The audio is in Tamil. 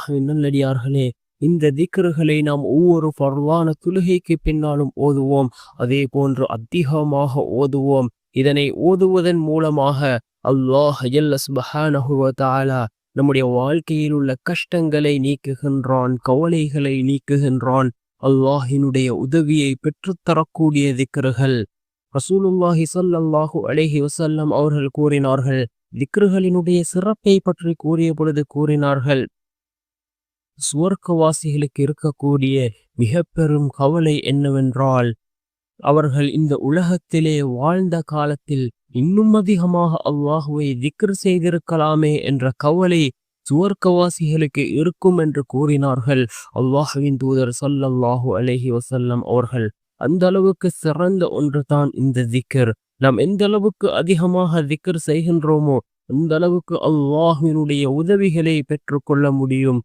அல்லாஹ்வின் நல்லடியார்களே, இந்த திக்ருகளை நாம் ஒவ்வொரு ஃபர்லான தொழுகைக்கு பின்னாலும் ஓதுவோம். அதே போன்று அதிகமாக ஓதுவோம். இதனை ஓதுவதன் மூலமாக அல்லாஹ் ஜல்ல சுப்ஹானஹு வ தஆலா நம்முடைய வாழ்க்கையில் உள்ள கஷ்டங்களை நீக்குகின்றான், கவலைகளை நீக்குகின்றான். அல்லாஹினுடைய உதவியை பெற்றுத்தரக்கூடிய திக்ருகள். ரசூலுல்லாஹி ஸல்லல்லாஹு அலைஹி வஸல்லம் அவர்கள் கூறினார்கள், திக்ருகளினுடைய சிறப்பை பற்றி கூறிய பொழுது கூறினார்கள், சுவர்க்கவாசிகளுக்கு இருக்கக்கூடிய மிக பெரும் கவலை என்னவென்றால், அவர்கள் இந்த உலகத்திலே வாழ்ந்த காலத்தில் இன்னும் அதிகமாக அல்லாஹுவை திக்ர் செய்திருக்கலாமே என்ற கவலை சுவர்க்கவாசிகளுக்கு இருக்கும் என்று கூறினார்கள் அல்லாஹுவின் தூதர் ஸல்லல்லாஹு அலைஹி வஸல்லம் அவர்கள். அந்த அளவுக்கு சிறந்த ஒன்று தான் இந்த திக்ர். நாம் எந்த அளவுக்கு அதிகமாக திக்ர் செய்கின்றோமோ அந்த அளவுக்கு அல்லாஹ்வினுடைய உதவிகளை பெற்றுக்கொள்ள முடியும்.